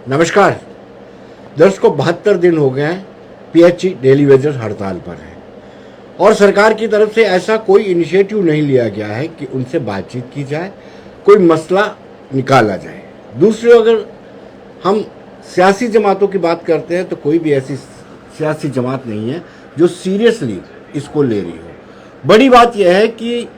नमस्कार दर्शकों, 72 दिन हो गए हैं पीएचई डेली वेजर्स हड़ताल पर है और सरकार की तरफ से ऐसा कोई इनिशिएटिव नहीं लिया गया है कि उनसे बातचीत की जाए, कोई मसला निकाला जाए। दूसरी अगर हम सियासी जमातों की बात करते हैं तो कोई भी ऐसी सियासी जमात नहीं है जो सीरियसली इसको ले रही हो। बड़ी बात यह है कि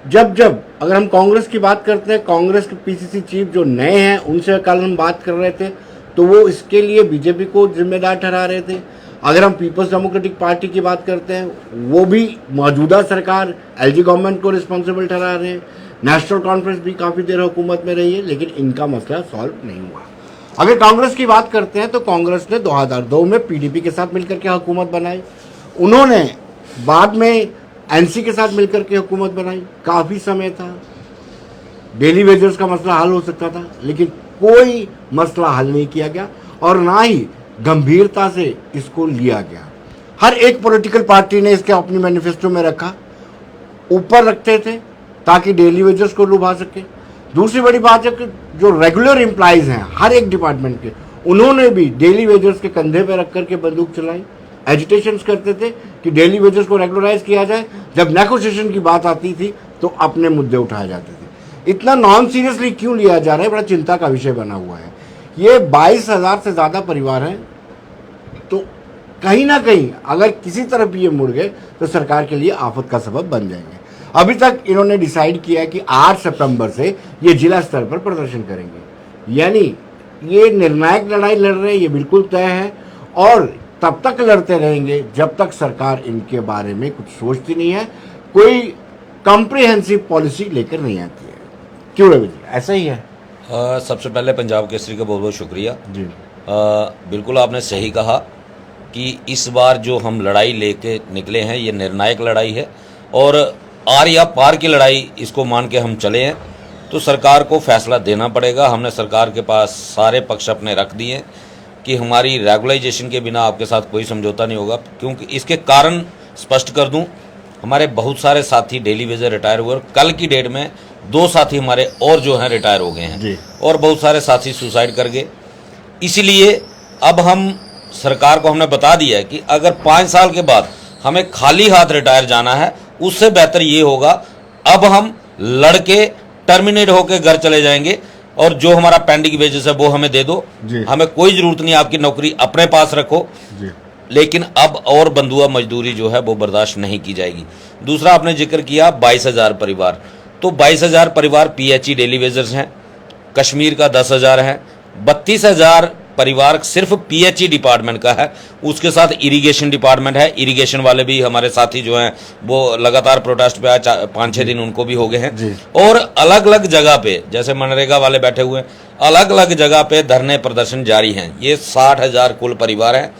जब अगर हम कांग्रेस की बात करते हैं, कांग्रेस के पीसीसी चीफ जो नए हैं उनसे कल हम बात कर रहे थे तो वो इसके लिए बीजेपी को जिम्मेदार ठहरा रहे थे। अगर हम पीपल्स डेमोक्रेटिक पार्टी की बात करते हैं वो भी मौजूदा सरकार एलजी गवर्नमेंट को रिस्पॉन्सिबल ठहरा रहे हैं। नेशनल कॉन्फ्रेंस भी काफ़ी देर हुकूमत में रही है लेकिन इनका मसला सॉल्व नहीं हुआ। अगर कांग्रेस की बात करते हैं तो कांग्रेस ने 2002 में पीडीपी के साथ मिलकर के हुकूमत बनाई, उन्होंने बाद में एनसी के साथ मिलकर के हुकूमत बनाई। काफ़ी समय था, डेली वेजर्स का मसला हल हो सकता था लेकिन कोई मसला हल नहीं किया गया और ना ही गंभीरता से इसको लिया गया। हर एक पॉलिटिकल पार्टी ने इसके अपनी मैनिफेस्टो में रखा, ऊपर रखते थे ताकि डेली वेजर्स को लुभा सके। दूसरी बड़ी बात है कि जो रेगुलर एम्प्लॉइज हैं हर एक डिपार्टमेंट के, उन्होंने भी डेली वेजर्स के कंधे पे रख करके बंदूक चलाई, एजिटेशंस करते थे कि डेली वेजर्स को रेगुलराइज किया जाए। जब नेगोशिएशन की बात आती थी तो अपने मुद्दे उठाए जाते थे। इतना नॉन सीरियसली क्यों लिया जा रहा है, बड़ा चिंता का विषय बना हुआ है। ये 22,000 से ज़्यादा परिवार हैं तो कहीं ना कहीं अगर किसी तरफ ये मुड़ गए तो सरकार के लिए आफत का सबब बन जाएंगे। अभी तक इन्होंने डिसाइड किया है कि 8 सितंबर से ये जिला स्तर पर प्रदर्शन करेंगे, यानी ये निर्णायक लड़ाई लड़ रहे हैं, ये बिल्कुल तय है और तब तक लड़ते रहेंगे जब तक सरकार इनके बारे में कुछ सोचती नहीं है, कोई कॉम्प्रिहेंसिव पॉलिसी लेकर नहीं आती है। क्यों रवि जी, ऐसा ही है? सबसे पहले पंजाब केसरी का बहुत बहुत शुक्रिया जी। बिल्कुल आपने सही कहा कि इस बार जो हम लड़ाई लेके निकले हैं ये निर्णायक लड़ाई है और आर या पार की लड़ाई इसको मान के हम चले हैं तो सरकार को फैसला देना पड़ेगा। हमने सरकार के पास सारे पक्ष अपने रख दिए हैं कि हमारी रेगुलाइजेशन के बिना आपके साथ कोई समझौता नहीं होगा, क्योंकि इसके कारण स्पष्ट कर दूं, हमारे बहुत सारे साथी डेली वेजर रिटायर हुए और कल की डेट में 2 साथी हमारे और जो हैं रिटायर हो गए हैं और बहुत सारे साथी सुसाइड कर गए। इसलिए अब हम सरकार को हमने बता दिया है कि अगर 5 साल के बाद हमें खाली हाथ रिटायर जाना है उससे बेहतर ये होगा अब हम लड़के टर्मिनेट होकर घर चले जाएंगे और जो हमारा पेंडिंग वेजेस है वो हमें दे दो, हमें कोई जरूरत नहीं, आपकी नौकरी अपने पास रखो। लेकिन अब और बंधुआ मजदूरी जो है वो बर्दाश्त नहीं की जाएगी। दूसरा आपने जिक्र किया 22,000 परिवार, तो 22,000 परिवार पीएचई डेली वेजर्स हैं, कश्मीर का 10,000 है, 32,000 परिवार सिर्फ पीएचई डिपार्टमेंट का है, उसके साथ इरिगेशन डिपार्टमेंट है। इरिगेशन वाले भी हमारे साथी जो हैं वो लगातार प्रोटेस्ट पे आए, 5-6 दिन उनको भी हो गए हैं और अलग अलग जगह पे जैसे मनरेगा वाले बैठे हुए हैं, अलग अलग जगह पे धरने प्रदर्शन जारी हैं। ये 60,000 कुल परिवार हैं।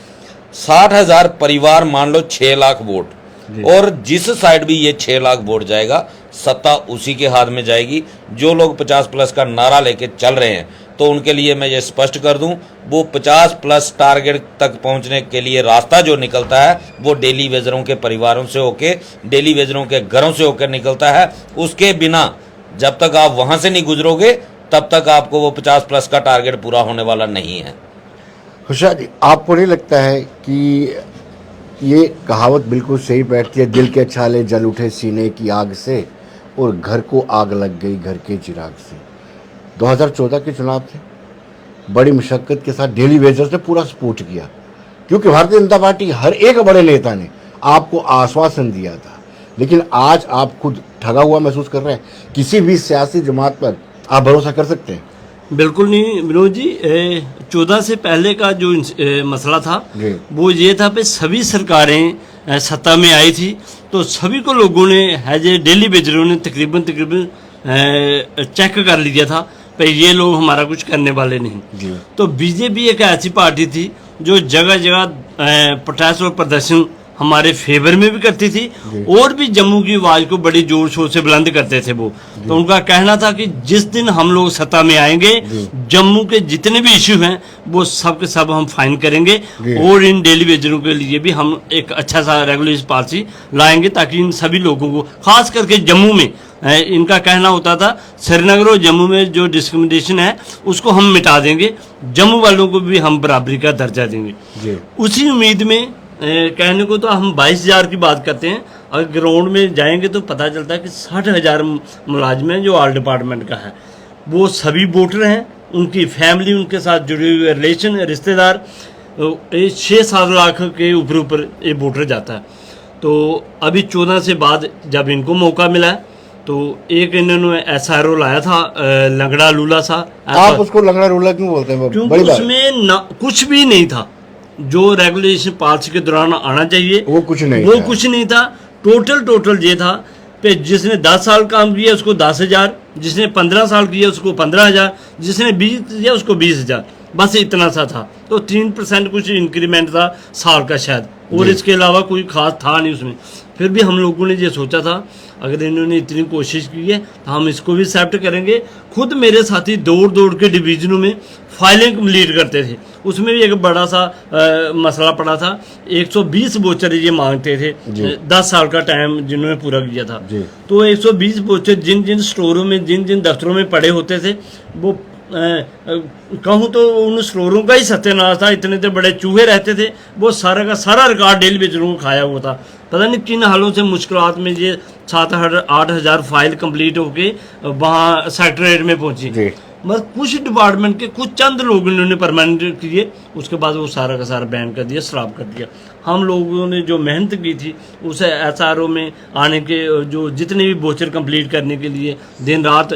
60,000 परिवार मान लो 6 लाख वोट और जिस साइड भी ये 6 लाख वोट जाएगा सत्ता उसी के हाथ में जाएगी। जो लोग 50+ का नारा लेके चल रहे हैं तो उनके लिए मैं ये स्पष्ट कर दूं, वो 50+ टारगेट तक पहुंचने के लिए रास्ता जो निकलता है वो डेली वेजरों के परिवारों से होके, डेली वेजरों के घरों से होकर निकलता है। उसके बिना जब तक आप वहां से नहीं गुजरोगे तब तक आपको वो 50+ का टारगेट पूरा होने वाला नहीं है। खुशा जी, आपको नहीं लगता है कि ये कहावत बिल्कुल सही बैठती है, दिल के छाले जल उठे सीने की आग से और घर को आग लग गई घर के चिराग से। 2014 के चुनाव थे, बड़ी मुशक्कत के साथ डेली वेजर्स ने पूरा सपोर्ट किया क्योंकि भारतीय जनता पार्टी हर एक बड़े नेता ने आपको आश्वासन दिया था, लेकिन आज आप खुद ठगा हुआ महसूस कर रहे हैं। किसी भी सियासी जमात पर आप भरोसा कर सकते हैं? बिल्कुल नहीं विनोद जी। 14 से पहले का जो मसला था वो ये था कि सभी सरकारें सत्ता में आई थी तो सभी को लोगों ने एज ए डेली वेजरों ने तकरीबन चेक कर लिया था पर ये लोग हमारा कुछ करने वाले नहीं। तो बीजेपी एक ऐसी पार्टी थी जो जगह जगह प्रोटेस्ट और प्रदर्शन हमारे फेवर में भी करती थी और भी जम्मू की आवाज को बड़ी जोर शोर से बुलंद करते थे वो। तो उनका कहना था कि जिस दिन हम लोग सत्ता में आएंगे जम्मू के जितने भी इश्यू हैं वो सब के सब हम फाइन करेंगे और इन डेली वेजरों के लिए भी हम एक अच्छा सा रेगुलेशन पॉलिसी लाएंगे ताकि इन सभी लोगों को, खास करके जम्मू में इनका कहना होता था श्रीनगर और जम्मू में जो डिस्क्रिमिनेशन है उसको हम मिटा देंगे, जम्मू वालों को भी हम बराबरी का दर्जा देंगे। जी। उसी उम्मीद में कहने को तो हम 22,000 की बात करते हैं, अगर ग्राउंड में जाएंगे तो पता चलता है कि 60,000 मुलाजिम हैं जो ऑल डिपार्टमेंट का है। वो सभी वोटर हैं, उनकी फैमिली, उनके साथ जुड़े हुए रिलेशन, रिश्तेदार, 6-7 लाख के ऊपर ये वोटर जाता है। तो अभी 14 से बाद जब इनको मौका मिला है तो एक इन्होंने SRO लाया था, लंगड़ा लूला सा। आप उसको लंगड़ा रूला क्यों बोलते हैं? क्योंकि बड़ी बात। उसमें कुछ भी नहीं था जो रेगुलेशन पॉलिसी के दौरान आना चाहिए, वो कुछ नहीं वो था। कुछ नहीं था। टोटल ये था कि जिसने 10 साल काम किया उसको 10,000, जिसने 15 साल किया उसको 15,000, जिसने 20 किया उसको 20,000, बस इतना सा था। तो 3% कुछ इंक्रीमेंट था साल का शायद, और इसके अलावा कोई खास था नहीं उसमें। फिर भी हम लोगों ने ये सोचा था अगर इन्होंने इतनी कोशिश की है तो हम इसको भी एक्सेप्ट करेंगे। खुद मेरे साथी दौड़ के डिवीजनों में फाइलें कंप्लीट करते थे, उसमें भी एक बड़ा सा मसला पड़ा था। 120 वोचर ये मांगते थे, 10 साल का टाइम जिन्होंने पूरा किया था। तो 120 वोचर जिन जिन स्टोरों में, जिन जिन दफ्तरों में पड़े होते थे, वो कहूँ तो उन स्टोरों का ही सत्यानाश था। इतने तो बड़े चूहे रहते थे, वो सारा का सारा रिकॉर्ड डेली बेचरों को खाया हुआ था। पता नहीं किन हालों से मुश्किलात में ये 7-8 फाइल कंप्लीट होके वहाँ सेक्रेटरीट में पहुंची। बस कुछ डिपार्टमेंट के कुछ चंद लोग इन्होंने परमानेंट किए, उसके बाद वो सारा का सारा बैन कर दिया, स्टॉप कर दिया। हम लोगों ने जो मेहनत की थी उसे SRO में आने के जो जितने भी वोचर कंप्लीट करने के लिए दिन रात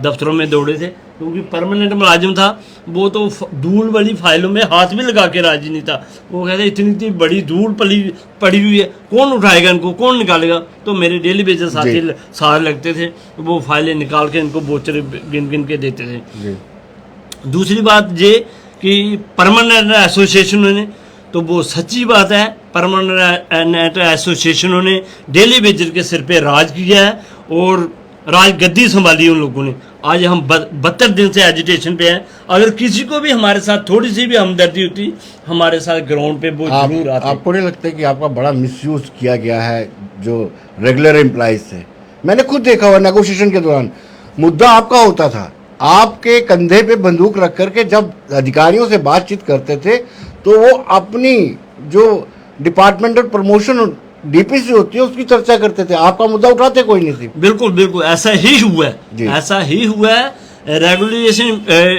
दफ्तरों में दौड़े थे, क्योंकि परमानेंट मुलाजिम था वो तो धूल वाली फाइलों में हाथ भी लगा के राजी नहीं था। वो कहते इतनी बड़ी धूल पड़ी हुई है, कौन उठाएगा इनको, कौन निकालेगा। तो मेरे डेली बेसिस साथी सारे लगते थे, वो फाइलें निकाल के इनको वोचर गिन के देते थे। दूसरी बात ये कि परमानेंट एसोसिएशनों ने, तो वो सच्ची बात है, परमानेंट एसोसिएशनों ने डेली बेजर के सिर पे राज किया है और राज गद्दी संभाली उन लोगों ने। आज हम 72 दिन से एजिटेशन पे हैं। अगर किसी को भी हमारे साथ थोड़ी सी भी हमदर्दी होती, हमारे साथ ग्राउंड पे वो जरूर आते। आपको नहीं लगता कि आपका बड़ा मिसयूज किया गया है जो रेगुलर एम्प्लॉइज से? मैंने खुद देखा हुआ नेगोशिएशन के दौरान मुद्दा आपका होता था, आपके कंधे पे बंदूक रख करके जब अधिकारियों से बातचीत करते थे तो वो अपनी जो डिपार्टमेंटल प्रमोशन DPC होती है उसकी चर्चा करते थे, आपका मुद्दा उठाते कोई नहीं थी। बिल्कुल ऐसा ही हुआ है, ऐसा ही हुआ है। रेगुलेशन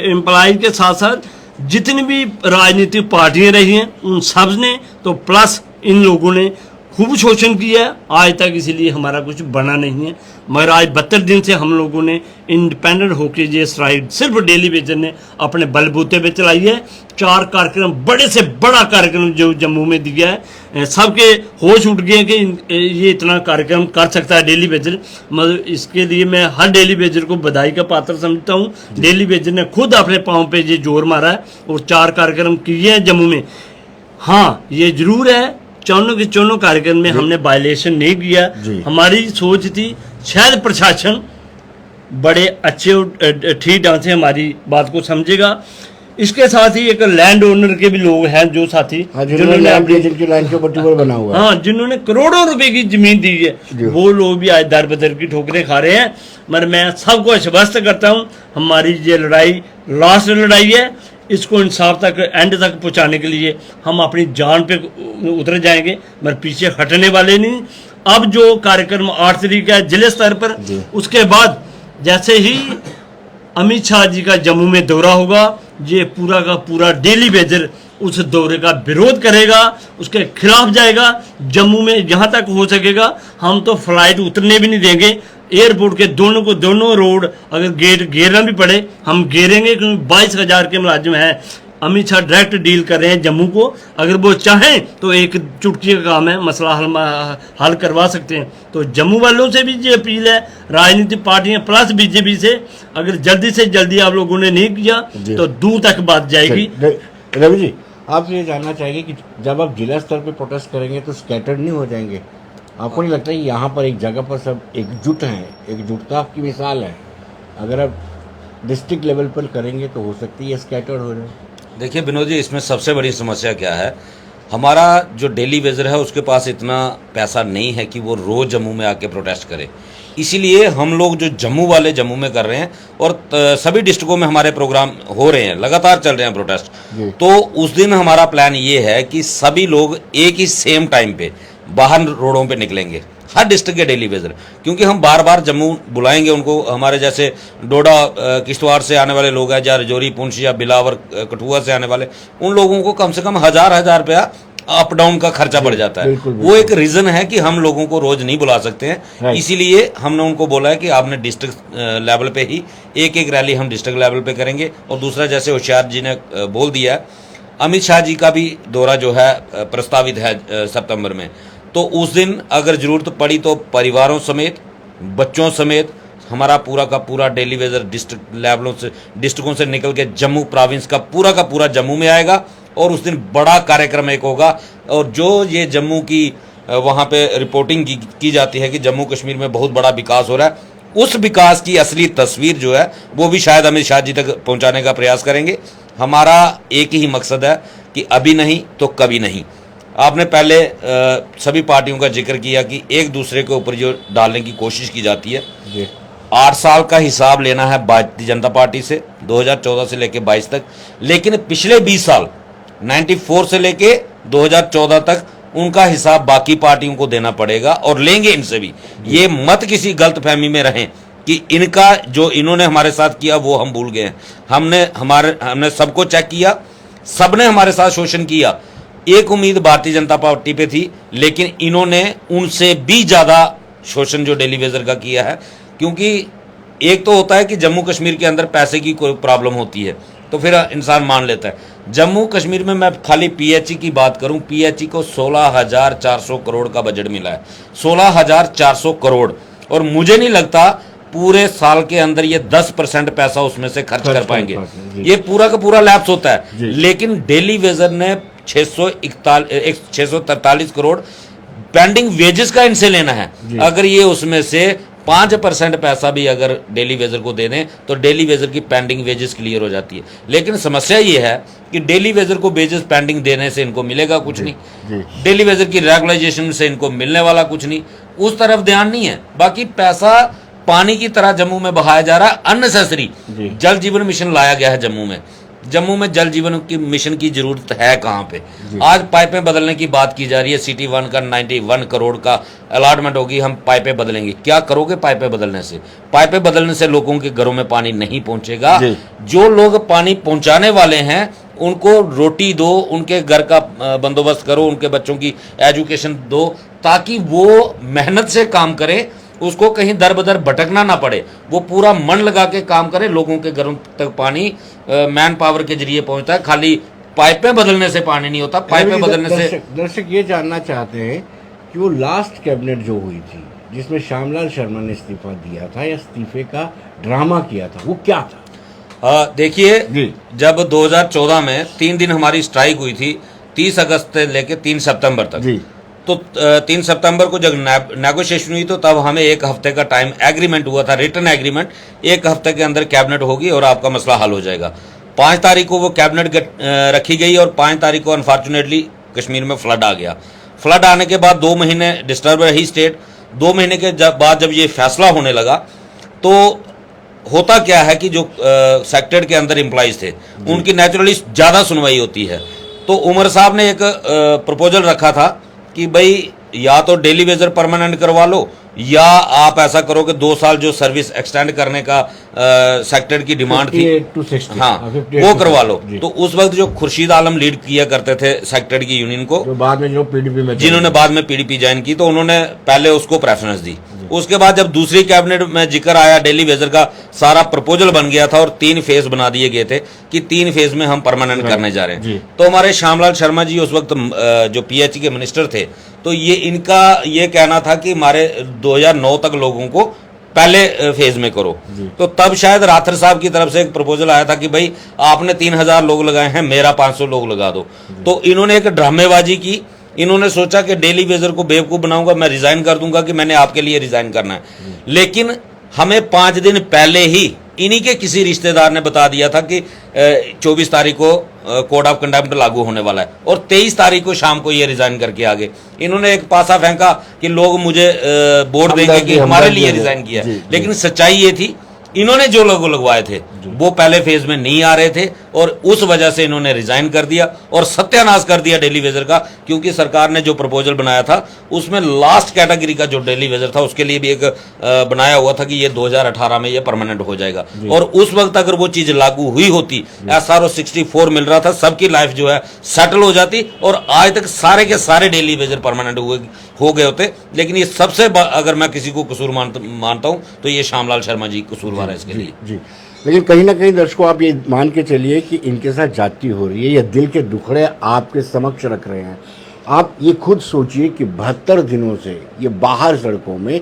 एम्प्लॉय के साथ साथ जितनी भी राजनीतिक पार्टियां रही हैं उन सब ने, तो प्लस इन लोगों ने खूब शोषण किया है आज तक, इसीलिए हमारा कुछ बना नहीं है। मगर आज 72 दिन से हम लोगों ने इंडिपेंडेंट होकर ये स्ट्राइक सिर्फ डेली बेजर ने अपने बलबूते पे चलाई है। 4 कार्यक्रम, बड़े से बड़ा कार्यक्रम जो जम्मू में दिया है, सबके होश उठ गए कि ये इतना कार्यक्रम कर सकता है डेली बेजर। मतलब इसके लिए मैं हर डेली बेजर को बधाई का पात्र समझता हूँ। डेली बेजर ने खुद अपने पाँव पे ये जोर मारा है और 4 कार्यक्रम किए हैं जम्मू में। हाँ, ये जरूर है 54 के 54 कार्यक्रम में हमने वायलेशन नहीं किया। हमारी सोच थी शायद प्रशासन बड़े अच्छे ठीक ढंग से हमारी बात को समझेगा। इसके साथ ही एक लैंड ओनर के भी लोग हैं जो साथी, जिनकी लाइन के ऊपर बना हुआ है, हाँ, जिन्होंने करोड़ों रुपए की जमीन दी है, वो लोग भी आज दर बदर की ठोकरें खा रहे हैं। मगर मैं सबको आश्वस्त करता हूँ हमारी ये लड़ाई लास्ट लड़ाई है, इसको इंसाफ तक एंड तक पहुंचाने के लिए हम अपनी जान पे उतर जाएंगे, मगर पीछे हटने वाले नहीं। अब जो कार्यक्रम 8 तारीख है जिले स्तर पर, उसके बाद जैसे ही अमित शाह जी का जम्मू में दौरा होगा, ये पूरा का पूरा डेली बेजर उस दौरे का विरोध करेगा, उसके खिलाफ जाएगा। जम्मू में जहां तक हो सकेगा हम तो फ्लाइट उतरने भी नहीं देंगे। एयरपोर्ट के दोनों रोड अगर गेट घेरना भी पड़े हम घेरेंगे, क्योंकि 22,000 के मुलाजिम हैं। अमित शाह डायरेक्ट डील कर रहे हैं जम्मू को, अगर वो चाहें तो एक चुटकी का काम है, मसला हल करवा सकते हैं। तो जम्मू वालों से भी ये अपील है, राजनीतिक पार्टियां प्लस बीजेपी से, अगर जल्दी से जल्दी आप लोगों ने नहीं किया तो दूर तक बात जाएगी। रवि जी, आप ये जानना चाहेंगे कि जब आप जिला स्तर पे प्रोटेस्ट करेंगे तो स्कैटर्ड नहीं हो जाएंगे? आपको नहीं लगता कि यहाँ पर एक जगह पर सब एकजुट हैं, एकजुटता की मिसाल है, अगर आप डिस्ट्रिक्ट लेवल पर करेंगे तो हो सकती है स्कैटर्ड हो जाए? देखिए विनोद जी, इसमें सबसे बड़ी समस्या क्या है, हमारा जो डेली वेजर है उसके पास इतना पैसा नहीं है कि वो रोज़ जम्मू में आके प्रोटेस्ट करे। इसीलिए हम लोग जो जम्मू वाले जम्मू में कर रहे हैं और सभी डिस्ट्रिक्टों में हमारे प्रोग्राम हो रहे हैं, लगातार चल रहे हैं प्रोटेस्ट। तो उस दिन हमारा प्लान ये है कि सभी लोग एक ही सेम टाइम पे बाहर रोडों पे निकलेंगे, हर डिस्ट्रिक्ट के डेली वेजर, क्योंकि हम बार बार जम्मू बुलाएंगे उनको। हमारे जैसे डोडा किश्तवाड़ से आने वाले लोग हैं, या रजौरी पुंछ या बिलावर कठुआ से आने वाले, उन लोगों को कम से कम हजार रुपया अप डाउन का खर्चा पड़ जाता है। वो एक रीजन है कि हम लोगों को रोज नहीं बुला सकते हैं, इसीलिए हमने उनको बोला है कि आपने डिस्ट्रिक्ट लेवल पे ही एक एक रैली हम डिस्ट्रिक्ट लेवल पे करेंगे। और दूसरा, जैसे होशियार जी ने बोल दिया, अमित शाह जी का भी दौरा जो है प्रस्तावित है सितंबर में। तो उस दिन अगर जरूरत पड़ी तो परिवारों समेत, बच्चों समेत हमारा पूरा का पूरा डेली वेजर डिस्ट्रिक्ट लेवलों से, डिस्ट्रिक्टों से निकल के जम्मू प्रोविंस का पूरा जम्मू में आएगा। और उस दिन बड़ा कार्यक्रम एक होगा। और जो ये जम्मू की वहाँ पे रिपोर्टिंग की जाती है कि जम्मू कश्मीर में बहुत बड़ा विकास हो रहा है, उस विकास की असली तस्वीर जो है वो भी शायद अमित शाह जी तक पहुँचाने का प्रयास करेंगे। हमारा एक ही मकसद है कि अभी नहीं तो कभी नहीं। आपने पहले सभी पार्टियों का जिक्र किया कि एक दूसरे के ऊपर जो डालने की कोशिश की जाती है। 8 साल का हिसाब लेना है भारतीय जनता पार्टी से 2014 से लेके 22 तक, लेकिन पिछले 20 साल 94 से लेके 2014 तक उनका हिसाब बाकी पार्टियों को देना पड़ेगा और लेंगे इनसे भी। ये मत किसी गलतफहमी में रहें कि इनका जो इन्होंने हमारे साथ किया वो हम भूल गए हैं। हमने सबको चेक किया, सबने हमारे साथ शोषण किया। एक उम्मीद भारतीय जनता पार्टी पे थी, लेकिन इन्होंने उनसे भी ज्यादा शोषण जो डेली वेजर का किया है। क्योंकि एक तो होता है कि जम्मू कश्मीर के अंदर पैसे की कोई प्रॉब्लम होती है तो फिर इंसान मान लेता है। जम्मू कश्मीर में मैं खाली पीएचई की बात करूं, पीएचई को 16,400 करोड़ का बजट मिला है, 16,400 करोड़। और मुझे नहीं लगता पूरे साल के अंदर ये 10% पैसा उसमें से खर्च कर पाएंगे। ये पूरा का पूरा लैप्स होता है। लेकिन डेली वेजर ने 643 करोड़ पेंडिंग वेजेस का इनसे लेना है। अगर ये उसमें से 5% पैसा भी अगर डेली वेजर को दे दें तो डेली वेजर की पेंडिंग वेजेस क्लियर हो जाती है। लेकिन समस्या ये है कि डेली वेजर को वेजेस पेंडिंग देने से इनको मिलेगा कुछ नहीं, डेली वेजर की रेगुलाइजेशन से इनको मिलने वाला कुछ नहीं, उस तरफ ध्यान नहीं है। बाकी पैसा पानी की तरह जम्मू में बहाया जा रहा है अननेसेसरी। जल जीवन मिशन लाया गया है जम्मू में। जम्मू में जल जीवन की मिशन की जरूरत है कहां पे? आज पाइपें बदलने की बात की जा रही है। सिटी 1 का 91 करोड़ का अलॉटमेंट होगी, हम पाइपें बदलेंगे। क्या करोगे पाइपें बदलने से? पाइपें बदलने से लोगों के घरों में पानी नहीं पहुंचेगा। जो लोग पानी पहुंचाने वाले हैं उनको रोटी दो, उनके घर का बंदोबस्त करो, उनके बच्चों की एजुकेशन दो, ताकि वो मेहनत से काम करे, उसको कहीं दर बदर भटकना ना पड़े। वो पूरा मन लगा के काम करे, लोगों के घरों तक पानी मैन पावर के जरिए पहुंचता है। खाली पाइपें बदलने से पानी नहीं होता। पाइपें बदलने से दर्शक ये जानना चाहते हैं कि वो लास्ट कैबिनेट जो हुई थी जिसमें श्यामलाल शर्मा ने इस्तीफा दिया था या इस्तीफे का ड्रामा किया था, वो क्या था? देखिए, जब 2014 में 3 दिन हमारी स्ट्राइक हुई थी, 30 अगस्त से लेकर 3 सितंबर तक, तो 3 सितंबर को जब नेगोशिएशन हुई तो तब हमें 1 हफ्ते का टाइम एग्रीमेंट हुआ था, रिटन एग्रीमेंट। 1 हफ्ते के अंदर कैबिनेट होगी और आपका मसला हल हो जाएगा। 5 तारीख को वो कैबिनेट रखी गई और 5 तारीख को अनफॉर्चुनेटली कश्मीर में फ्लड आ गया। फ्लड आने के बाद 2 महीने डिस्टर्ब रही स्टेट। 2 महीने के बाद जब ये फैसला होने लगा तो होता क्या है कि जो सेक्टर के अंदर एम्प्लॉइज थे उनकी नेचुरली ज़्यादा सुनवाई होती है। तो उमर साहब ने एक प्रपोजल रखा था कि भाई या तो डेली वेजर परमानेंट करवा लो या आप ऐसा करो कि 2 साल जो सर्विस एक्सटेंड करने का सेक्टर की डिमांड थी, हाँ, वो करवा लो। तो उस वक्त जो खुर्शीद आलम लीड किया करते थे सेक्टर की यूनियन को, जो बाद में जो पीडीपी में, जिन्होंने बाद में पीडीपी ज्वाइन की, तो उन्होंने पहले उसको प्रेफरेंस दी। उसके बाद जब दूसरी कैबिनेट में जिक्र आया, डेली वेजर का सारा प्रपोजल बन गया था और 3 फेज बना दिए गए थे कि 3 फेज में हम परमानेंट करने जा रहे हैं। तो हमारे श्यामलाल शर्मा जी उस वक्त जो पीएचई के मिनिस्टर थे, तो ये इनका ये कहना था कि हमारे 2009 तक लोगों को पहले फेज में करो। तो तब शायद राठौर साहब की तरफ से एक प्रपोजल आया था कि भाई आपने 3000 लोग लगाए हैं, मेरा 500 लोग लगा दो। तो इन्होंने एक ड्रामेबाजी की। इन्होंने सोचा कि डेली वेजर को बेवकूफ बनाऊंगा, मैं रिजाइन कर दूंगा कि मैंने आपके लिए रिजाइन करना है। लेकिन हमें 5 दिन पहले ही इन्हीं के किसी रिश्तेदार ने बता दिया था कि 24 तारीख को कोड ऑफ कंडक्ट लागू होने वाला है और 23 तारीख को शाम को ये रिजाइन करके आ गए। इन्होंने एक पासा फेंका कि लोग मुझे वोट देंगे कि हमारे लिए रिजाइन किया, लेकिन सच्चाई ये थी इन्होंने जो लोगों लगवाए थे वो पहले फेज में नहीं आ रहे थे और उस वजह से इन्होंने रिजाइन कर दिया और सत्यानाश कर दिया डेली वेजर का, क्योंकि सरकार ने जो प्रपोजल बनाया था उसमें लास्ट कैटेगरी का जो डेली वेजर था उसके लिए भी एक बनाया हुआ था कि ये 2018 में ये परमानेंट हो जाएगा। और उस वक्त अगर वो चीज लागू हुई होती, SRO 64 मिल रहा था, सबकी लाइफ जो है सेटल हो जाती और आज तक सारे के सारे डेली वेजर परमानेंट हो गए होते। लेकिन ये सबसे अगर मैं किसी को कसूर मानता हूं तो ये श्यामलाल शर्मा जी कसूरवार है इसके लिए। जी, लेकिन कहीं ना कहीं दर्शकों आप ये मान के चलिए कि इनके साथ जाति हो रही है या दिल के दुखड़े आपके समक्ष रख रहे हैं। आप ये खुद सोचिए कि 72 दिनों से ये बाहर सड़कों में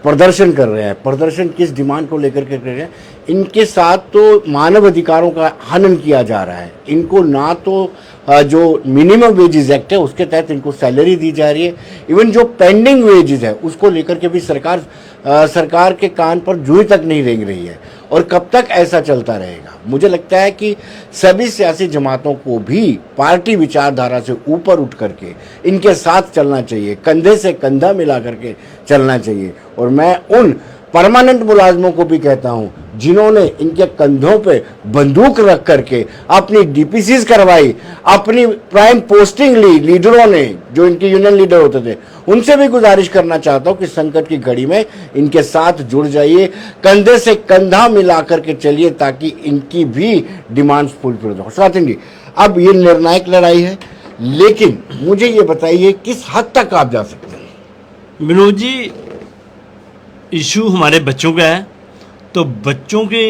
प्रदर्शन कर रहे हैं। प्रदर्शन किस डिमांड को लेकर के कर रहे हैं? इनके साथ तो मानव अधिकारों का हनन किया जा रहा है। इनको ना तो जो मिनिमम वेजेस एक्ट है उसके तहत इनको सैलरी दी जा रही है, इवन जो पेंडिंग वेजेस है उसको लेकर के भी सरकार के कान पर जूई तक नहीं रेंग रही है। और कब तक ऐसा चलता रहेगा? मुझे लगता है कि सभी सियासी जमातों को भी पार्टी विचारधारा से ऊपर उठ करके इनके साथ चलना चाहिए, कंधे से कंधा मिला करके चलना चाहिए। और मैं उन परमानेंट मुलाजमों को भी कहता हूं जिन्होंने इनके कंधों पे बंदूक रख करके अपनी डीपीसीज करवाई, अपनी प्राइम पोस्टिंग ली, लीडरों ने जो इनके यूनियन लीडर होते थे, उनसे भी गुजारिश करना चाहता हूं कि संकट की घड़ी में इनके साथ जुड़ जाइए, कंधे से कंधा मिला करके चलिए ताकि इनकी भी डिमांड्स फुलफिल हो। स्वातिन जी, अब ये निर्णायक लड़ाई है, लेकिन मुझे ये बताइए किस हद तक आप जा सकते हैं? विनोद जी, इशू हमारे बच्चों का है, तो बच्चों के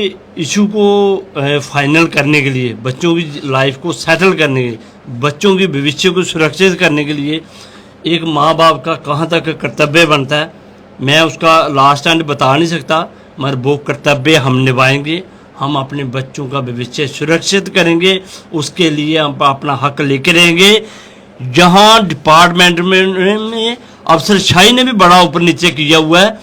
इशू को फाइनल करने के लिए, बच्चों की लाइफ को सेटल करने के लिए, बच्चों के भविष्य को सुरक्षित करने के लिए एक माँ बाप का कहाँ तक कर्तव्य बनता है, मैं उसका लास्ट एंड बता नहीं सकता, मगर वो कर्तव्य हम निभाएंगे। हम अपने बच्चों का भविष्य सुरक्षित करेंगे, उसके लिए हम अपना हक लेके रहेंगे। जहाँ डिपार्टमेंट में अफसरशाही ने भी बड़ा ऊपर नीचे किया हुआ है।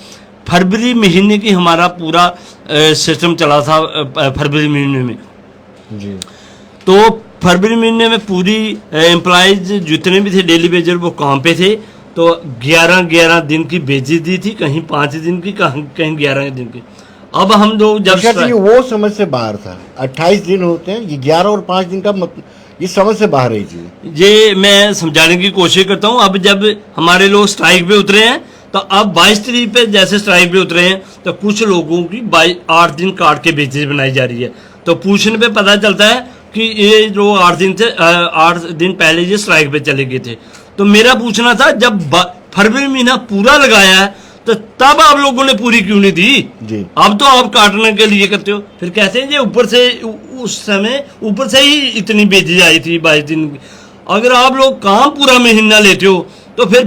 फरवरी महीने की हमारा पूरा सिस्टम चला था, फरवरी महीने में जी, तो फरवरी महीने में पूरी एम्प्लॉयज जितने भी थे डेली वेजर वो काम पे थे, तो 11 दिन की बेजी दी थी, कहीं 5 दिन की, कहीं 11 दिन की। अब हम लोग जब वो समझ से बाहर था, 28 दिन होते हैं, ये 11 और 5 दिन का मतलब ये समझ से बाहर है जी। ये मैं समझाने की कोशिश करता हूँ। अब जब हमारे लोग स्ट्राइक पे उतरे हैं, तो अब 22 तारीख पे जैसे स्ट्राइक पे उतरे हैं, तो कुछ लोगों की 8 दिन काट के बेचेज बनाई जा रही है। तो पूछने पे पता चलता है कि ये जो 8 दिन पहले ये स्ट्राइक पे चले गए थे। तो मेरा पूछना था, जब फरवरी महीना पूरा लगाया है तो तब आप लोगों ने पूरी क्यों नहीं दी जी? अब तो आप काटने के लिए करते हो। फिर कहते हैं ये ऊपर से, उस समय ऊपर से ही इतनी बेचेज आई थी 22 दिन की। अगर आप लोग काम पूरा महीना लेते हो तो फिर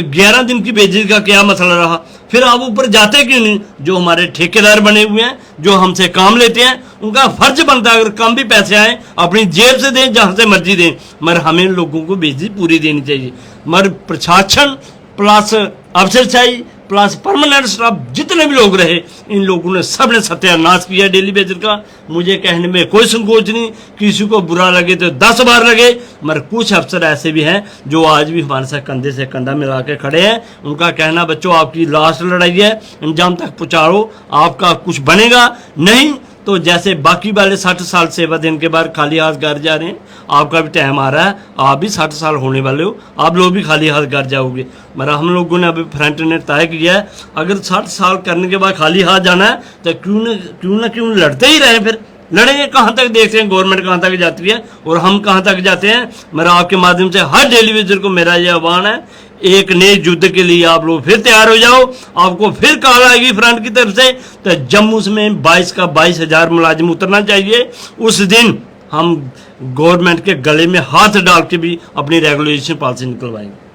11 दिन की बेचेज का क्या मसला रहा? फिर आप ऊपर जाते क्यों नहीं? जो हमारे ठेकेदार बने हुए हैं, जो हमसे काम लेते हैं, उनका फर्ज बनता है अगर कम भी पैसे आए अपनी जेब से दें, जहां से मर्जी दें, मगर हमें लोगों को बेचेज पूरी देनी चाहिए। मगर प्रशासन प्लस अफसरशाही प्लस परमानेंट स्टाफ जितने भी लोग रहे, इन लोगों ने सबने सत्यानाश किया डेली वेजर का। मुझे कहने में कोई संकोच नहीं, किसी को बुरा लगे तो 10 बार लगे, मगर कुछ अफसर ऐसे भी हैं जो आज भी हमारे साथ कंधे से कंधा मिला के खड़े हैं। उनका कहना, बच्चों आपकी लास्ट लड़ाई है, अंजाम तक पहुँचाओ, आपका कुछ बनेगा नहीं तो जैसे बाकी वाले 60 साल सेवा देने के बाद खाली हाथ घर जा रहे हैं, आपका भी टाइम आ रहा है, आप भी 60 साल होने वाले हो, आप लोग भी खाली हाथ घर जाओगे। मगर हम लोगों ने अभी फ्रंट ने तय किया है, अगर 60 साल करने के बाद खाली हाथ जाना है तो क्यों लड़ते ही रहे। फिर लड़ेंगे कहाँ तक? देखते हैं गवर्नमेंट कहाँ तक जाती है और हम कहाँ तक जाते हैं। मेरा आपके माध्यम से हर डेली वेजर को मेरा यह आह्वान है, एक नए युद्ध के लिए आप लोग फिर तैयार हो जाओ। आपको फिर कॉल आएगी फ्रंट की तरफ से, तो जम्मू में 22,000 मुलाजिम उतरना चाहिए। उस दिन हम गवर्नमेंट के गले में हाथ डाल के भी अपनी रेगुलेशन पॉलिसी निकलवाएंगे।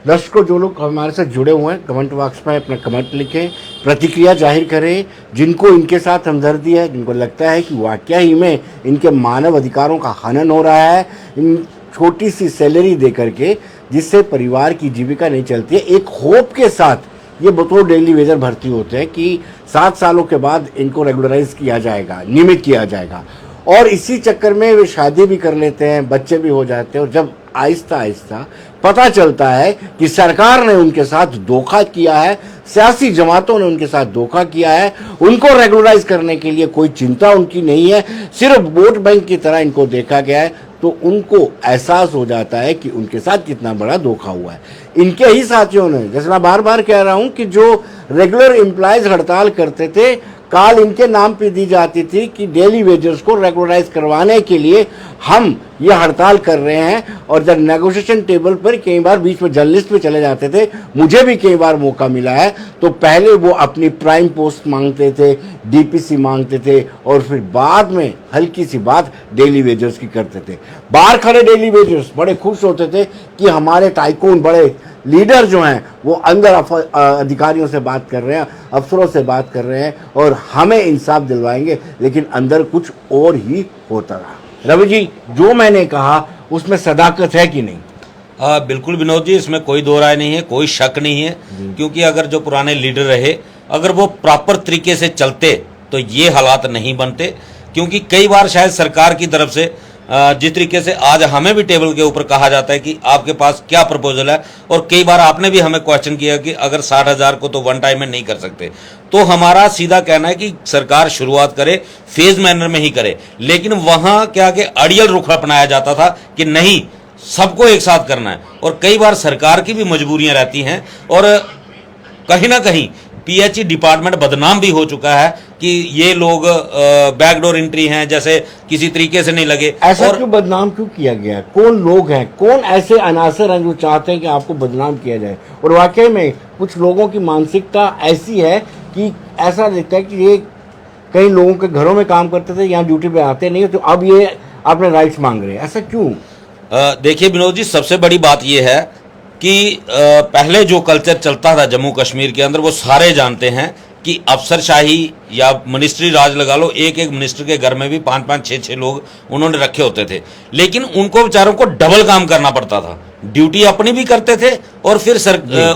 दर्शकों, जो लोग हमारे साथ जुड़े हुए हैं, कमेंट बॉक्स में अपना कमेंट लिखें, प्रतिक्रिया जाहिर करें। जिनको इनके साथ हमदर्दी है, जिनको लगता है कि वाकया ही में इनके मानव अधिकारों का हनन हो रहा है, इन छोटी सी सैलरी दे करके जिससे परिवार की जीविका नहीं चलती है, एक होप के साथ ये बतौर डेली वेजर भर्ती होते हैं कि 7 सालों के बाद इनको रेगुलराइज किया जाएगा, नियमित किया जाएगा। और इसी चक्कर में वे शादी भी कर लेते हैं, बच्चे भी हो जाते हैं। और जब आहिस्ता आहिस्ता पता चलता है कि सरकार ने उनके साथ धोखा किया है, सियासी जमातों ने उनके साथ धोखा किया है, उनको रेगुलराइज करने के लिए कोई चिंता उनकी नहीं है, सिर्फ वोट बैंक की तरह इनको देखा गया है, तो उनको एहसास हो जाता है कि उनके साथ कितना बड़ा धोखा हुआ है। इनके ही साथियों ने, जैसे मैं बार बार कह रहा हूं कि जो रेगुलर एम्प्लॉयज हड़ताल करते थे, काल इनके नाम पे दी जाती थी कि डेली वेजर्स को रेगुलराइज करवाने के लिए हम ये हड़ताल कर रहे हैं। और जब नेगोशिएशन टेबल पर कई बार बीच में जर्नलिस्ट भी चले जाते थे, मुझे भी कई बार मौका मिला है, तो पहले वो अपनी प्राइम पोस्ट मांगते थे, डीपीसी मांगते थे, और फिर बाद में हल्की सी बात डेली वेजर्स की करते थे। बाहर खड़े डेली वेजर्स बड़े खुश होते थे कि हमारे टाइकून, बड़े लीडर जो हैं, वो अंदर अधिकारियों से बात कर रहे हैं, अफसरों से बात कर रहे हैं और हमें इंसाफ दिलवाएंगे, लेकिन अंदर कुछ और ही होता रहा। रवि जी, जो मैंने कहा उसमें सदाकत है कि नहीं? बिल्कुल विनोद जी, इसमें कोई दो राय नहीं है, कोई शक नहीं है, क्योंकि अगर जो पुराने लीडर रहे, अगर वो प्रॉपर तरीके से चलते तो ये हालात नहीं बनते। क्योंकि कई बार शायद सरकार की तरफ से जिस तरीके से आज हमें भी टेबल के ऊपर कहा जाता है कि आपके पास क्या प्रपोजल है, और कई बार आपने भी हमें क्वेश्चन किया कि अगर 60,000 को तो वन टाइम में नहीं कर सकते, तो हमारा सीधा कहना है कि सरकार शुरुआत करे, फेज मैनर में ही करे। लेकिन वहां क्या कि अड़ियल रुख अपनाया जाता था कि नहीं, सबको एक साथ करना है। और कई बार सरकार की भी मजबूरियां रहती हैं, और कहीं ना कहीं पीएचई डिपार्टमेंट बदनाम भी हो चुका है कि ये लोग बैकडोर एंट्री हैं, जैसे किसी तरीके से नहीं लगे। ऐसा क्यों बदनाम क्यों किया गया है? कौन लोग हैं, कौन ऐसे अनासर हैं जो चाहते हैं कि आपको बदनाम किया जाए? और वाकई में कुछ लोगों की मानसिकता ऐसी है कि ऐसा लगता है कि ये कई लोगों के घरों में काम करते थे, यहाँ ड्यूटी पे आते नहीं, तो अब ये अपने राइट्स मांग रहे हैं। ऐसा क्यों? देखिए विनोद जी, सबसे बड़ी बात यह है कि पहले जो कल्चर चलता था जम्मू कश्मीर के अंदर, वो सारे जानते हैं कि अफसरशाही या मिनिस्ट्री राज लगा लो, एक एक मिनिस्टर के घर में भी 5-5, 6-6 लोग उन्होंने रखे होते थे। लेकिन उनको बेचारों को डबल काम करना पड़ता था, ड्यूटी अपनी भी करते थे और फिर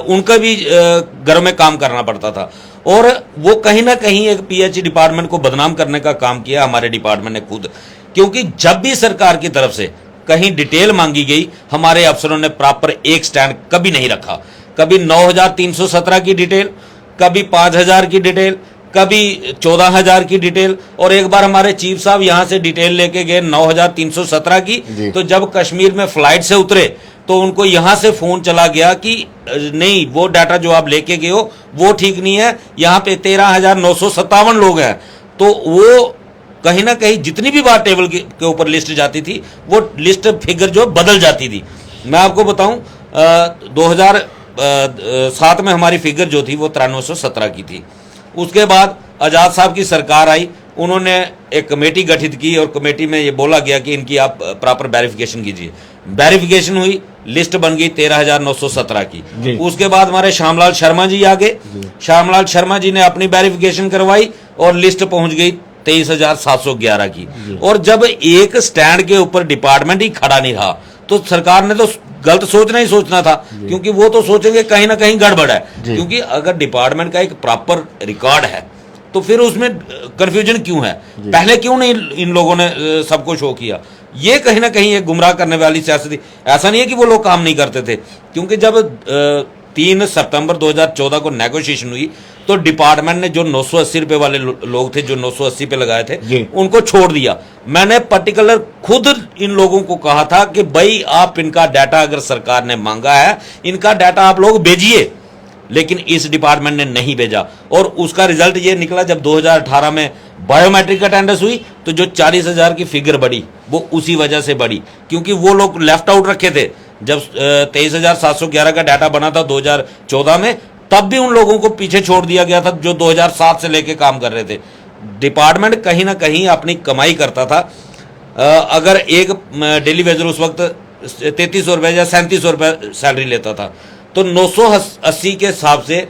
उनका भी घर में काम करना पड़ता था। और वो कहीं ना कहीं एक पीएचई डिपार्टमेंट को बदनाम करने का काम किया हमारे डिपार्टमेंट ने खुद। क्योंकि जब भी सरकार की तरफ से कहीं डिटेल मांगी गई, हमारे अफसरों ने प्रॉपर एक स्टैंड कभी नहीं रखा। कभी 9,317 की डिटेल, कभी 5,000 की डिटेल, कभी 14,000 की डिटेल, और एक बार हमारे चीफ साहब यहां से डिटेल लेके गए 9,317 की। तो जब कश्मीर में फ्लाइट से उतरे तो उनको यहां से फोन चला गया कि नहीं, वो डाटा जो आप लेके गए हो वो ठीक नहीं है, यहां पे 13,957 लोग हैं। तो वो कहीं ना कहीं जितनी भी बार टेबल के ऊपर लिस्ट जाती थी, वो लिस्ट फिगर जो बदल जाती थी। मैं आपको बताऊं, 2007 में हमारी फिगर जो थी वो 9317 की थी। उसके बाद आजाद साहब की सरकार आई, उन्होंने एक कमेटी गठित की और कमेटी में ये बोला गया कि इनकी आप प्रॉपर वेरिफिकेशन कीजिए। वेरिफिकेशन हुई, लिस्ट बन गई 13,917 की। उसके बाद हमारे श्यामलाल शर्मा जी आ गए, श्यामलाल शर्मा जी ने अपनी वेरिफिकेशन करवाई और लिस्ट पहुंच गई 23,711 की। और जब एक स्टैंड के ऊपर डिपार्टमेंट ही खड़ा नहीं रहा, तो सरकार ने तो गलत सोचना ही सोचना था, क्योंकि वो तो सोचेंगे कहीं ना कहीं गड़बड़ है। क्योंकि अगर डिपार्टमेंट का एक प्रॉपर रिकॉर्ड है तो फिर उसमें कंफ्यूजन क्यों है? पहले क्यों नहीं इन लोगों ने सबको शो किया? ये कहीं ना कहीं एक गुमराह करने वाली सियासत थी। ऐसा नहीं है कि वो लोग काम नहीं करते थे, क्योंकि जब 3 सितंबर 2014 को नेगोशिएशन हुई तो डिपार्टमेंट ने जो 980 रुपए वाले लोग थे, जो 980 पे लगाए थे, उनको छोड़ दिया। मैंने पर्टिकुलर खुद इन लोगों को कहा था कि भाई आप इनका डाटा अगर सरकार ने मांगा है, इनका डाटा आप लोग भेजिए। लेकिन इस डिपार्टमेंट ने नहीं भेजा, और उसका रिजल्ट ये निकला, जब 2018 में बायोमेट्रिक अटेंडेंस हुई तो जो 40,000 की फिगर बढ़ी वो उसी वजह से बढ़ी, क्योंकि वो लोग लेफ्ट आउट रखे थे। जब 23,711 का डाटा बना था 2014 में, तब भी उन लोगों को पीछे छोड़ दिया गया था जो 2007 से लेके काम कर रहे थे। डिपार्टमेंट कहीं ना कहीं अपनी कमाई करता था। अगर एक डेली वेजर उस वक्त 3300 रुपये या 3700 रुपये सैलरी लेता था, तो 980 के हिसाब से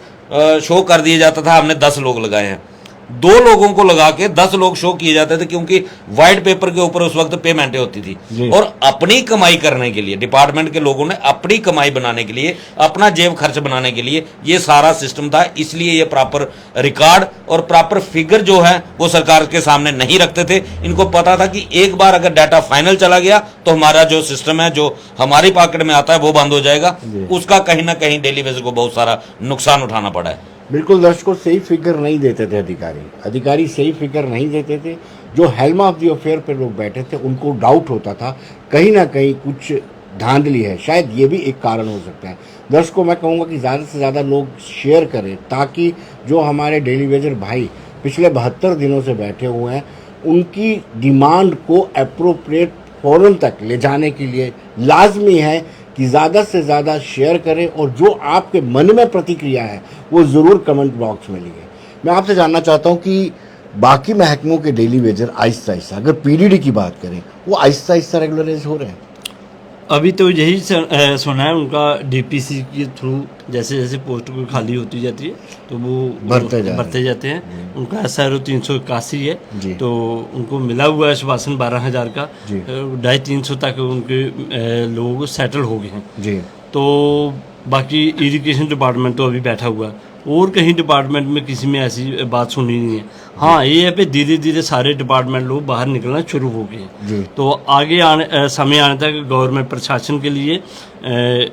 शो कर दिया जाता था हमने 10 लोग लगाए हैं। 2 लोगों को लगा के 10 लोग शो किए जाते थे, क्योंकि व्हाइट पेपर के ऊपर उस वक्त पेमेंटें होती थी। और अपनी कमाई करने के लिए डिपार्टमेंट के लोगों ने अपनी कमाई बनाने के लिए, अपना जेब खर्च बनाने के लिए ये सारा सिस्टम था। इसलिए ये प्रॉपर रिकॉर्ड और प्रॉपर फिगर जो है वो सरकार के सामने नहीं रखते थे। इनको पता था कि एक बार अगर डाटा फाइनल चला गया तो हमारा जो सिस्टम है, जो हमारी पॉकेट में आता है, वो बंद हो जाएगा। उसका कहीं ना कहीं डेली बेसिस को बहुत सारा नुकसान उठाना पड़ा है। बिल्कुल दर्शकों, सही फिगर नहीं देते थे अधिकारी सही फिगर नहीं देते थे। जो हेल्म ऑफ द अफेयर पे लोग बैठे थे उनको डाउट होता था कहीं ना कहीं कुछ धांधली है। शायद ये भी एक कारण हो सकता है। दर्शकों, मैं कहूँगा कि ज़्यादा से ज़्यादा लोग शेयर करें, ताकि जो हमारे डेली वेजर भाई पिछले 72 दिनों से बैठे हुए हैं उनकी डिमांड को अप्रोप्रिएट फोरम तक ले जाने के लिए लाजमी है कि ज़्यादा से ज़्यादा शेयर करें, और जो आपके मन में प्रतिक्रिया है वो ज़रूर कमेंट बॉक्स में लिखें। मैं आपसे जानना चाहता हूं कि बाकी महकमों के डेली वेजर आहिस्ता आहिस्ता, अगर पीडीडी की बात करें, वो आहिस्ता आहिस्ता रेगुलराइज हो रहे हैं। अभी तो यही सुना है उनका डीपीसी के थ्रू जैसे जैसे पोस्ट कोई खाली होती जाती है तो वो भरते जाते हैं। उनका SRO 381 है, तो उनको मिला हुआ है आश्वासन 12,000 का, 250-300 तक उनके लोग सेटल हो गए हैं जी। तो बाकी इरिगेशन डिपार्टमेंट तो अभी बैठा हुआ है, और कहीं डिपार्टमेंट में किसी में ऐसी बात सुनी नहीं है। हाँ, ये है पे धीरे धीरे सारे डिपार्टमेंट लोग बाहर निकलना शुरू हो गए, तो आगे समय आने तक गवर्नमेंट प्रशासन के लिए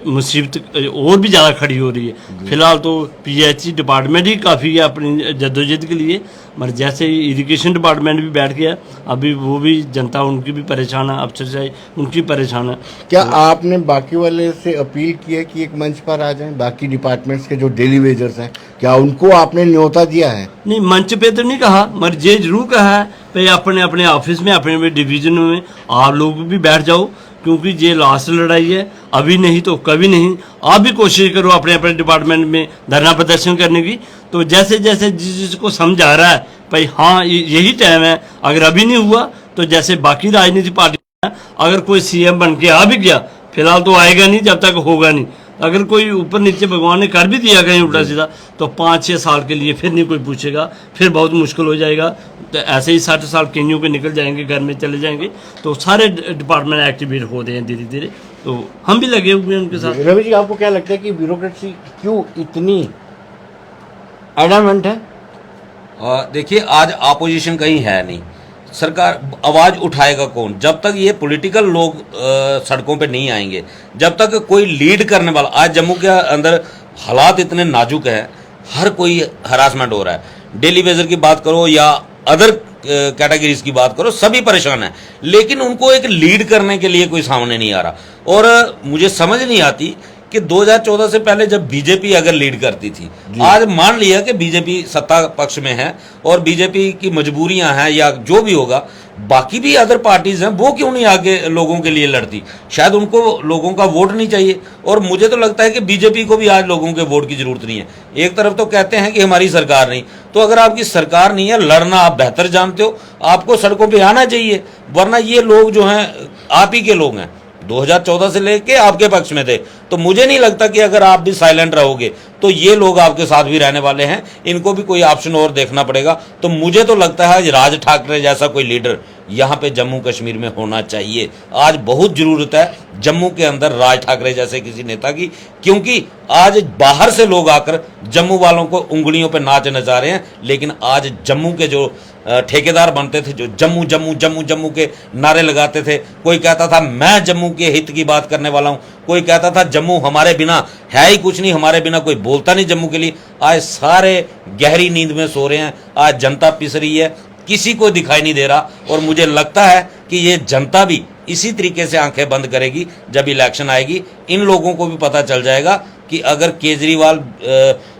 मुसीबत और भी ज़्यादा खड़ी हो रही है। फिलहाल तो PHE डिपार्टमेंट ही काफ़ी है अपनी जद्दोजहद के लिए, मगर जैसे इरिगेशन डिपार्टमेंट भी बैठ गया, अभी वो भी जनता उनकी भी परेशान है, अफसरशाही उनकी परेशान है। क्या आपने बाकी वाले से अपील की है कि एक मंच पर आ जाएं, बाकी डिपार्टमेंट्स के जो डेली वेजर्स हैं, क्या उनको आपने न्योता दिया है? नहीं, मंच पे तो नहीं कहा, मगर ये जरूर कहा है भाई अपने अपने ऑफिस में, अपने अपने डिवीजन में आप लोग भी बैठ जाओ, क्योंकि ये लास्ट लड़ाई है, अभी नहीं तो कभी नहीं। आप भी कोशिश करो अपने अपने डिपार्टमेंट में धरना प्रदर्शन करने की। तो जैसे जैसे जिसको समझ आ रहा है भाई हाँ यही टाइम है, अगर अभी नहीं हुआ तो जैसे बाकी राजनीति पार्टी है, अगर कोई CM बन के आ भी गया, फिलहाल तो आएगा नहीं जब तक होगा नहीं। अगर कोई ऊपर नीचे भगवान ने कर भी दिया कहीं उल्टा सीधा, तो 5-6 साल के लिए फिर नहीं कोई पूछेगा, फिर बहुत मुश्किल हो जाएगा। तो ऐसे ही 60 साल कईयों के निकल जाएंगे, घर में चले जाएंगे, तो सारे डिपार्टमेंट एक्टिवेट हो रहे हैं धीरे धीरे, तो हम भी लगे हुए हैं उनके साथ। रवि जी, आपको क्या लगता है कि ब्यूरोक्रेसी क्यों इतनी एडमेंट है? देखिए, आज अपोजिशन कहीं है नहीं, सरकार आवाज उठाएगा कौन? जब तक ये पॉलिटिकल लोग सड़कों पे नहीं आएंगे, जब तक कोई लीड करने वाला। आज जम्मू के अंदर हालात इतने नाजुक हैं, हर कोई हरासमेंट हो रहा है। डेली वेजर की बात करो या अदर कैटेगरीज की बात करो, सभी परेशान हैं, लेकिन उनको एक लीड करने के लिए कोई सामने नहीं आ रहा। और मुझे समझ नहीं आती कि 2014 से पहले जब बीजेपी अगर लीड करती थी, आज मान लिया कि बीजेपी सत्ता पक्ष में है और बीजेपी की मजबूरियां हैं या जो भी होगा, बाकी भी अदर पार्टीज हैं, वो क्यों नहीं आगे लोगों के लिए लड़ती? शायद उनको लोगों का वोट नहीं चाहिए, और मुझे तो लगता है कि बीजेपी को भी आज लोगों के वोट की जरूरत नहीं है। एक तरफ तो कहते हैं कि हमारी सरकार नहीं, तो अगर आपकी सरकार नहीं है, लड़ना आप बेहतर जानते हो, आपको सड़कों पर आना चाहिए, वरना ये लोग जो हैं आप ही के लोग हैं, 2014 से लेके आपके पक्ष में थे। तो मुझे नहीं लगता कि अगर आप भी साइलेंट रहोगे तो ये लोग आपके साथ भी रहने वाले हैं, इनको भी कोई ऑप्शन और देखना पड़ेगा। तो मुझे तो लगता है राज ठाकरे जैसा कोई लीडर यहाँ पे जम्मू कश्मीर में होना चाहिए। आज बहुत जरूरत है जम्मू के अंदर राज ठाकरे जैसे किसी नेता की, क्योंकि आज बाहर से लोग आकर जम्मू वालों को उंगलियों पे नाच नचा रहे हैं, लेकिन आज जम्मू के जो ठेकेदार बनते थे, जो जम्मू जम्मू जम्मू जम्मू के नारे लगाते थे, कोई कहता था मैं जम्मू के हित की बात करने वाला हूं, कोई कहता था जम्मू हमारे बिना है ही कुछ नहीं, हमारे बिना कोई बोलता नहीं जम्मू के लिए। आज सारे गहरी नींद में सो रहे हैं, आज जनता पिस रही है, किसी को दिखाई नहीं दे रहा। और मुझे लगता है कि ये जनता भी इसी तरीके से आंखें बंद करेगी जब इलेक्शन आएगी। इन लोगों को भी पता चल जाएगा कि अगर केजरीवाल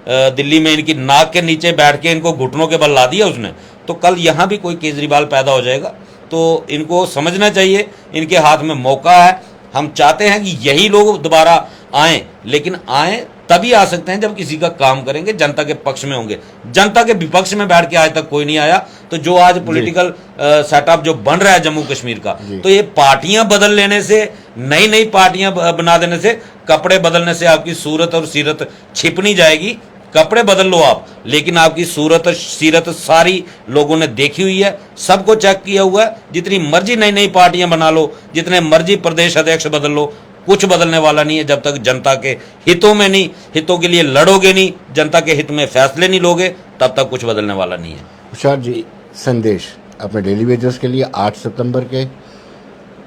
दिल्ली में इनकी नाक के नीचे बैठ के इनको घुटनों के बल ला दिया उसने, तो कल यहाँ भी कोई केजरीवाल पैदा हो जाएगा। तो इनको समझना चाहिए, इनके हाथ में मौका है। हम चाहते हैं कि यही लोग दोबारा आएं, लेकिन आएं तभी आ सकते हैं जब किसी का काम करेंगे, जनता के पक्ष में होंगे। जनता के विपक्ष में बैठ के आज तक कोई नहीं आया। तो जो आज पॉलिटिकल सेटअप जो बन रहा है जम्मू कश्मीर का, तो ये पार्टियां बदल लेने से, नई नई पार्टियां बना देने से, कपड़े बदलने से आपकी सूरत और सीरत छिप नहीं जाएगी। कपड़े बदल लो आप, लेकिन आपकी सूरत सीरत सारी लोगों ने देखी हुई है, सबको चेक किया हुआ है। जितनी मर्जी नई नई पार्टियां बना लो, जितने मर्जी प्रदेश अध्यक्ष बदल लो, कुछ बदलने वाला नहीं है जब तक जनता के हितों में नहीं, हितों के लिए लड़ोगे नहीं, जनता के हित में फैसले नहीं लोगे, तब तक कुछ बदलने वाला नहीं है। तुषार जी, संदेश अपने डेली वेजर्स के लिए 8 सितंबर के,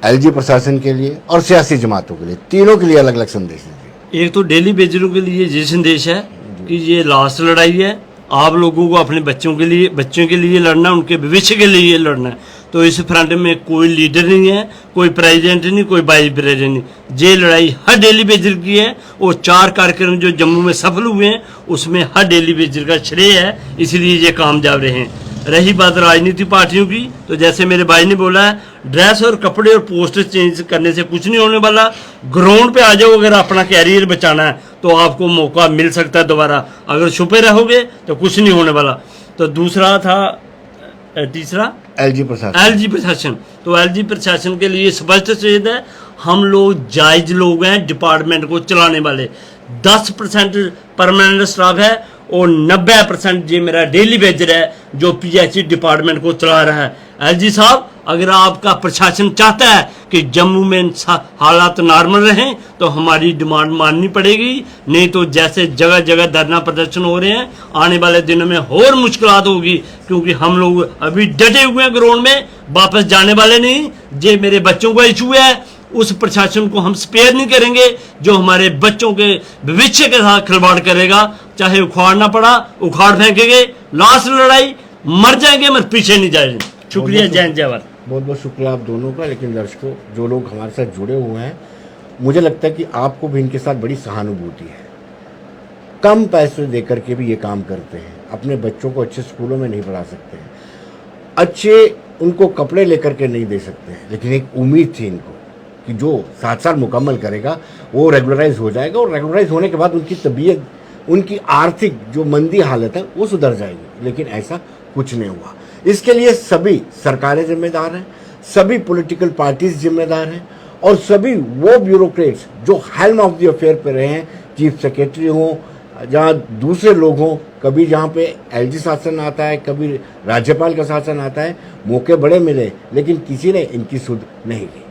एलजी प्रशासन के लिए और सियासी जमातों के लिए, तीनों के लिए अलग अलग संदेश दीजिए। एक तो डेली बेजरों के लिए ये संदेश है कि ये लास्ट लड़ाई है। आप लोगों को अपने बच्चों के लिए लड़ना, उनके भविष्य के लिए लड़ना है। तो इस फ्रंट में कोई लीडर नहीं है, कोई प्रेसिडेंट नहीं, कोई वाइस प्रेसिडेंट नहीं। ये लड़ाई हर डेली बेजर की है। और 4 कार्यक्रम जो जम्मू में सफल हुए हैं उसमें हर डेली बेजर का श्रेय है, इसलिए ये कामयाब रहे हैं। रही बात राजनीतिक पार्टियों की, तो जैसे मेरे भाई ने बोला है, ड्रेस और कपड़े और पोस्टर चेंज करने से कुछ नहीं होने वाला। ग्राउंड पे आ जाओ, अगर अपना कैरियर बचाना है तो आपको मौका मिल सकता है दोबारा। अगर छुपे रहोगे तो कुछ नहीं होने वाला। तो दूसरा था, तीसरा एलजी प्रशासन। तो एलजी प्रशासन के लिए स्पष्ट चेत है, हम लोग जायज लोग हैं डिपार्टमेंट को चलाने वाले। 10% परमानेंट स्टाफ है और 90% ये मेरा डेली वेजर है जो पीएचई डिपार्टमेंट को चला रहा है। एलजी साहब, अगर आपका प्रशासन चाहता है कि जम्मू में हालात नॉर्मल रहें तो हमारी डिमांड माननी पड़ेगी, नहीं तो जैसे जगह जगह धरना प्रदर्शन हो रहे हैं, आने वाले दिनों में और मुश्किलात होगी। क्योंकि हम लोग अभी डटे हुए हैं ग्राउंड में, वापस जाने वाले नहीं। ये मेरे बच्चों का इशू है, उस प्रशासन को हम स्पेयर नहीं करेंगे जो हमारे बच्चों के भविष्य के साथ खिलवाड़ करेगा। चाहे उखाड़ना पड़ा उखाड़ फेंकेंगे, लास्ट लड़ाई मर जाएंगे मगर पीछे नहीं जाएंगे। शुक्रिया, जय हिंद, जय भारत। बहुत बहुत शुक्रिया आप दोनों का। लेकिन दर्शकों, जो लोग हमारे साथ जुड़े हुए हैं, मुझे लगता है कि आपको भी इनके साथ बड़ी सहानुभूति है। कम पैसे देकर के भी ये काम करते हैं, अपने बच्चों को अच्छे स्कूलों में नहीं पढ़ा सकते हैं, अच्छे उनको कपड़े लेकर के नहीं दे सकते हैं, लेकिन एक उम्मीद थी इनको कि जो 7 साल मुकम्मल करेगा वो रेगुलराइज हो जाएगा और रेगुलराइज होने के बाद उनकी तबीयत, उनकी आर्थिक जो मंदी हालत है वो सुधर जाएगी। लेकिन ऐसा कुछ नहीं हुआ। इसके लिए सभी सरकारें जिम्मेदार हैं, सभी पॉलिटिकल पार्टीज जिम्मेदार हैं और सभी वो ब्यूरोक्रेट्स जो हेल्म ऑफ द अफेयर पे रहे हैं, चीफ सेक्रेटरी हों, जहाँ दूसरे लोग हों, कभी जहाँ पे एलजी शासन आता है, कभी राज्यपाल का शासन आता है, मौके बड़े मिले लेकिन किसी ने इनकी सुध नहीं ली।